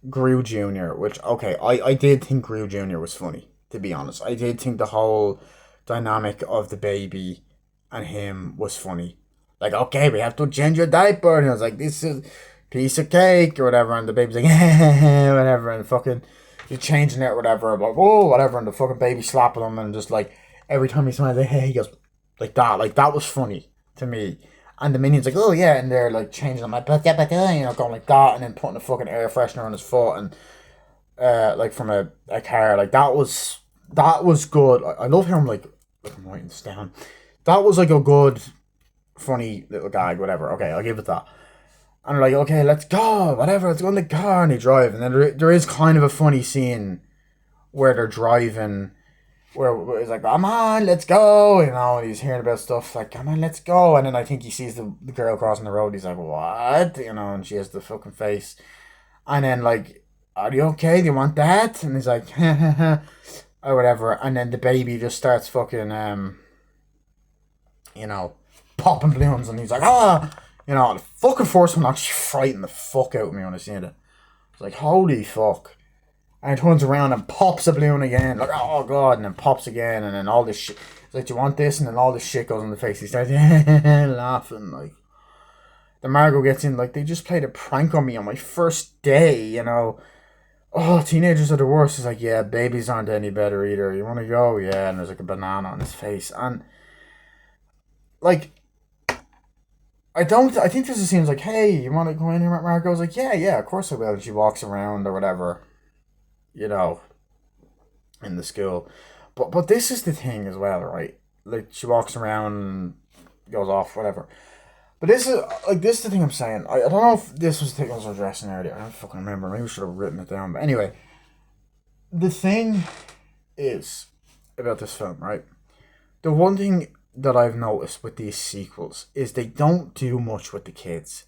Gru Jr., which, okay, I did think Gru Jr. was funny, to be honest. I did think the whole dynamic of the baby and him was funny. Like, okay, we have to change your diaper. And I was like, this is a piece of cake or whatever. And the baby's like, whatever. And fucking, you're changing it or whatever. But, whoa, whatever. And the fucking baby slapping him. And just, like, every time he smiles, like, hey, he goes, like that. Like, that was funny to me. And the minion's like, oh, yeah. And they're, like, changing him, like, going like that. And then putting a fucking air freshener on his foot. And, like, from a car. Like, that was good. I love him, like, I'm writing this down. That was, like, a good, funny little gag, whatever. Okay, I'll give it that. And they're like, okay, let's go, whatever, let's go in the car, and they drive. And then there is kind of a funny scene where they're driving, where it's like, come on, let's go, and he's hearing about stuff, like, come on, let's go. And then I think he sees the girl crossing the road, he's like, what? And she has the fucking face. And then, like, are you okay? Do you want that? And he's like, or whatever. And then the baby just starts fucking, popping balloons, and he's like, the fucking first one actually frightened the fuck out of me when I seen it. It's like, holy fuck. And he turns around and pops a balloon again, like, oh god, and then pops again, and then all this shit. It's like, do you want this? And then all this shit goes in the face. He starts laughing, like. The Margot gets in, like, they just played a prank on me on my first day, Oh, teenagers are the worst. It's like, yeah, babies aren't any better either. You want to go? Yeah, and there's like a banana on his face. And, like, I don't. I think this just seems like, hey, you want to go in here? Marco's like, yeah, yeah, of course I will. And she walks around or whatever, you know, in the school. But this is the thing as well, right? Like she walks around, goes off, whatever. But this is like this is the thing I'm saying. I don't know if this was the thing I was addressing earlier. I don't fucking remember. Maybe I should have written it down. But anyway, the thing is about this film, right? The one thing that I've noticed with these sequels is they don't do much with the kids.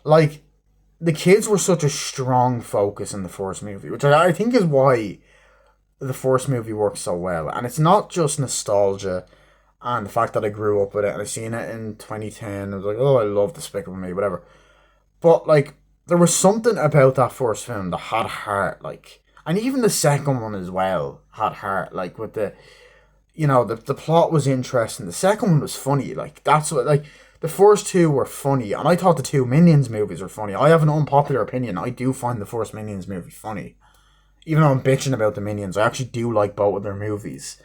Like the kids were such a strong focus in the first movie, which I think is why the first movie works so well. And it's not just nostalgia and the fact that I grew up with it and I seen it in 2010. I was like, oh, I love Despicable Me, whatever. But like, there was something about that first film that had heart, like, and even the second one as well had heart, like with the, the plot was interesting. The second one was funny, like that's what like. The first two were funny, and I thought the two Minions movies were funny. I have an unpopular opinion. I do find the first Minions movie funny. Even though I'm bitching about the Minions, I actually do like both of their movies.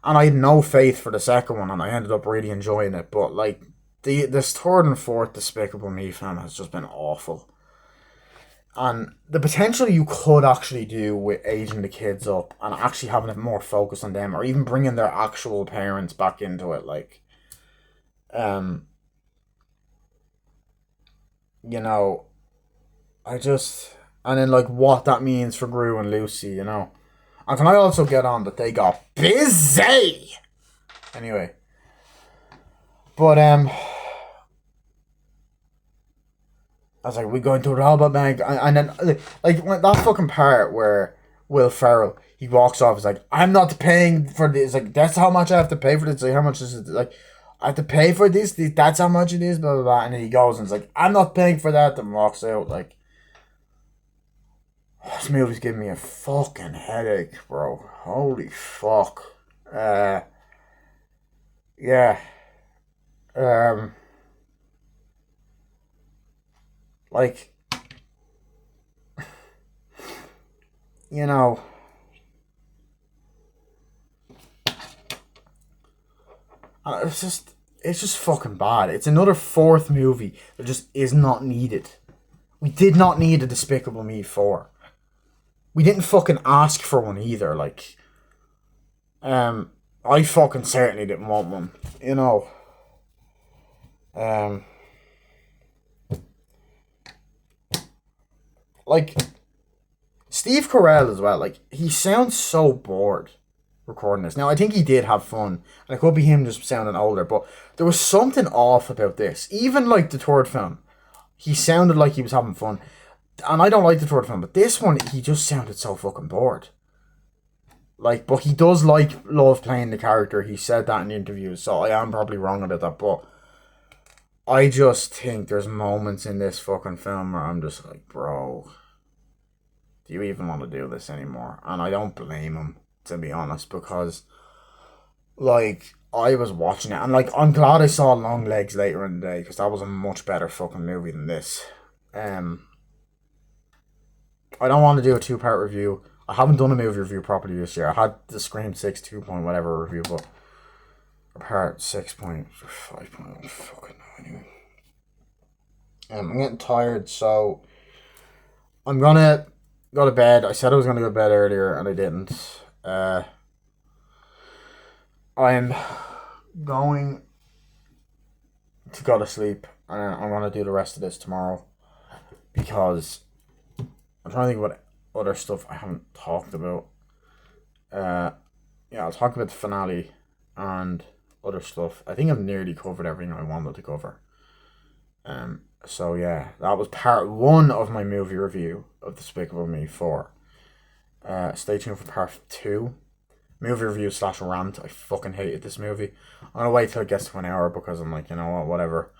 And I had no faith for the second one, and I ended up really enjoying it. But like this third and fourth Despicable Me film has just been awful. And the potential you could actually do with aging the kids up and actually having it more focused on them, or even bringing their actual parents back into it, like, um, you know, I just and then like what that means for Gru and Lucy. And can I also get on that they got busy? Anyway. But I was like, we going to rob a bank, and then like when that fucking part where Will Ferrell he walks off, is like, I'm not paying for this. Like that's how much I have to pay for this. Like how much is it? Like I have to pay for this. That's how much it is. Blah blah blah. And then he goes and it's like, I'm not paying for that. And walks out. Like this movie's giving me a fucking headache, bro. Holy fuck. Yeah. Um. Like you know. It's just fucking bad. It's another fourth movie that just is not needed. We did not need a Despicable Me 4. We didn't fucking ask for one either. Like, I fucking certainly didn't want one. Um, like Steve Carell as well. Like, he sounds so bored recording this. Now, I think he did have fun, and it could be him just sounding older. But there was something off about this. Even like the third film, he sounded like he was having fun. And I don't like the third film, but this one, he just sounded so fucking bored. Like, but he does love playing the character. He said that in interviews, so I am probably wrong about that. But I just think there's moments in this fucking film where I'm just like, bro, do you even want to do this anymore? And I don't blame him, to be honest, because like I was watching it, and like I'm glad I saw Long Legs later in the day because that was a much better fucking movie than this. I don't want to do a two-part review. I haven't done a movie review properly this year. I had the Scream 6 2 point whatever review, but part 6 point 5 point, I don't fucking know anyway. I'm getting tired, so I'm gonna go to bed. I said I was gonna go to bed earlier, and I didn't. I'm going to go to sleep, and I'm gonna do the rest of this tomorrow because I'm trying to think about other stuff I haven't talked about. Yeah, I'll talk about the finale and other stuff. I think I've nearly covered everything I wanted to cover. So yeah, that was part one of my movie review of Despicable Me 4. Stay tuned for part 2. Movie review / rant. I fucking hated this movie. I'm gonna wait till it gets to an hour because I'm like, you know what, whatever.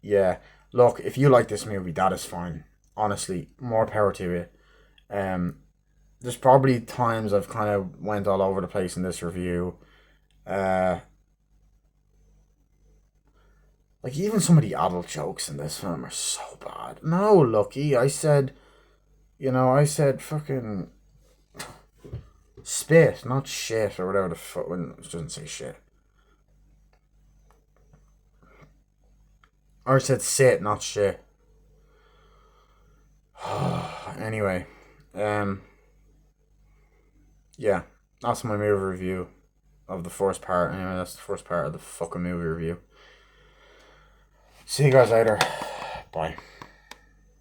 Yeah. Look, if you like this movie, that is fine. Honestly, more power to you. There's probably times I've kind of went all over the place in this review. Like even some of the adult jokes in this film are so bad. No, Lucky, I said fucking spit, not shit or whatever the fuck. When it doesn't say shit. Or I said sit, not shit. Anyway, um, yeah, that's my movie review of the first part. Anyway, that's the first part of the fucking movie review. See you guys later. Bye.